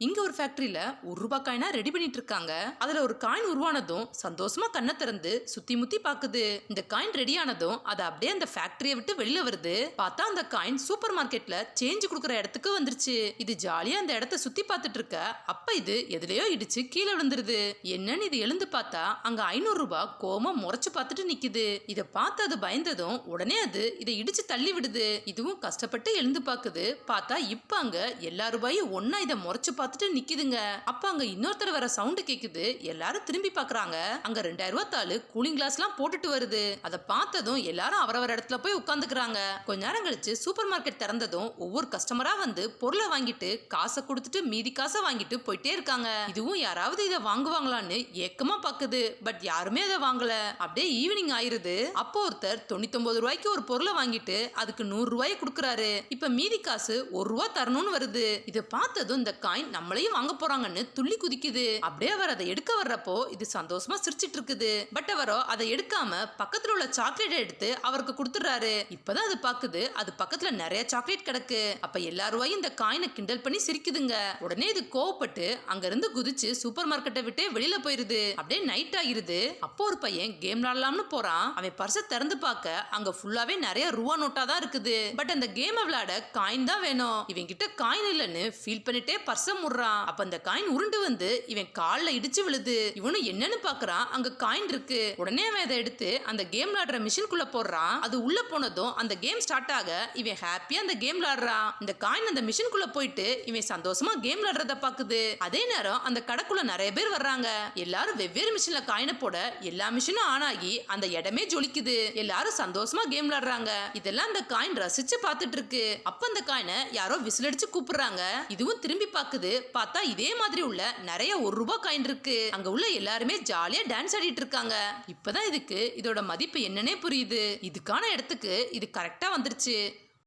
இங்க ஒரு ஃபேக்டரியில ₹1 காயினா ரெடி பண்ணிட்டு இருக்காங்க. அதுல ஒரு காயின் உருவானதும் சந்தோஷமா கண்ணை திறந்து சுத்தி முத்தி பாக்குது. இந்த காயின் ரெடி ஆனதும் அது அப்படியே அந்த ஃபேக்டரியை விட்டு வெளியில வருது. பார்த்தா அந்த காயின் சூப்பர் மார்க்கெட்ல சேஞ்ச் கொடுக்குற இடத்துக்கு வந்துருச்சு. இது ஜாலியா அந்த இடத்த சுத்தி பார்த்துட்டு இருக்க அப்ப இது எதுலயோ இடிச்சு கீழே விழுந்துருது. என்னன்னு இது எழுந்து பார்த்தா அங்க ₹500 கோமா முறைச்சு பார்த்துட்டு நிக்குது. இதை பார்த்து அது பயந்ததும் உடனே அது இதை இடிச்சு தள்ளி விடுது. இதுவும் கஷ்டப்பட்டு எழுந்து பாக்குது. பார்த்தா இப்ப அங்க எல்லா ரூபாயும் ஒன்னா இதை முறைச்சு பார்த்துட்டு நிக்குதுங்க. அப்ப அங்க இன்னொருத்தர் வர சவுண்ட் கேக்குது. எல்லாரும் திரும்பி பாக்குறாங்க. அங்க ₹2000 தாளு கூலிங் கிளாஸ் எல்லாம் போட்டுட்டு வருது. அதை பார்த்ததும் எல்லாரும் அவரவர் இடத்துல போய் உட்காந்துக்கிறாங்க. கொஞ்ச நேரம் கழிச்சு சூப்பர் மார்க்கெட் திறந்ததும் ஒவ்வொரு கஸ்டமரா வந்து பொருளை வாங்கிட்டு காசை கொடுத்துட்டு மீதி காசை வாங்கிட்டு போயிட்டே இருக்காங்க. இதுவும் யாராவது இதை வாங்குவாங்களான்னு ஏக்கமா பாக்குது. பட் யாருமே அதை வாங்கல. அப்படியே ஈவினிங் ஆயிருது. அப்போ ஒருத்தர் ₹99 ஒரு பொருளை வாங்கிட்டு அதுக்கு ₹100 கொடுக்கறாரு. இப்ப மீதி காசு ₹1 தரணும்னு வருது. இதை பார்த்ததும் இந்த காயின் நம்மளையும் வாங்க போறாங்கன்னு துள்ளி குதிக்குது. அப்படியே அவர் அதை எடுக்க வர்றப்போ இது சந்தோஷமா சிரிச்சிட்டு இருக்குது. பட் அவரோ அதை எடுக்காம பக்கத்துல உள்ள சாக்லேட் எடுத்து அவருக்கு கொடுத்துறாரு. இப்பதான் அது பாக்குது அது பக்கத்துல நிறைய சாக்லேட் கிடக்கு. அப்ப எல்லாரும் இந்த காயினை கிண்டல் பண்ணி சிரிக்குதுங்க. உடனே இது கோவப்பட்டு அங்க இருந்து குதிச்சு சூப்பர் மார்க்கெட்டை விட்டு வெளியில போயிருது. அப்படியே நைட் ஆயிருது. அப்போ ஒரு பையன் கேம் விளையாடலாம்னு போறான். அவன் பர்ஸை திறந்து பார்க்க அங்க ஃபுல்லாவே நிறைய ரூபா நோட்டா தான் இருக்குது. பட் அந்த கேம் விளையாட காயின் தான் வேணும். இவன் கிட்ட காயின் இல்லன்னு ஃபீல் பண்ணிட்டே பர்ஸை முடுறான். அப்ப அந்த காயின் உருண்டு வந்து இவன் கால்ல இடிச்சு விழுது. இவனு என்னன்னு பாக்குறான். அங்க காயின் இருக்கு. உடனே அவன் அதை எடுத்து அந்த கேம் விளையாடுற மிஷின்குள்ள போடுறான். அது உள்ள போனதும் அந்த கேம் ஸ்டார்ட் ஆக இவன் ஹாப்பியா அந்த கேம் விளையாடுறான். இந்த காயின் அந்த மிஷின்குள்ள போயிட்டு இவன் சந்தோஷமா கேம் விளையாடுறத பாக்குது. அதே நேரம் அந்த கடைக்குள்ள நிறைய பேர் வர்றாங்க. எல்லாரும் வெவ்வேறு மிஷின்ல காயினை போட எல்லா மிஷினும் ஆன் ஆகி அந்த இடமே ஜொலிக்குது. எல்லாரும் சந்தோஷமா கேம் விளையாடுறாங்க. இதெல்லாம் அந்த காயின் ரசிச்சு பார்த்துட்டு இருக்கு. அப்ப அந்த காயினை யாரோ விசில் அடிச்சு கூப்பிடுறாங்க. இதுவும் திரும்பி பாக்குது. பார்த்தா இதே மாதிரி உள்ள நிறைய ₹1 காயின் இருக்கு. அங்க உள்ள எல்லாருமே ஜாலியா டான்ஸ் ஆடிட்டு இருக்காங்க. இப்பதான் இதுக்கு இதோட மதிப்பு என்னன்னே புரியுது. இதுக்கான இடத்துக்கு இது கரெக்டா வந்துருச்சு.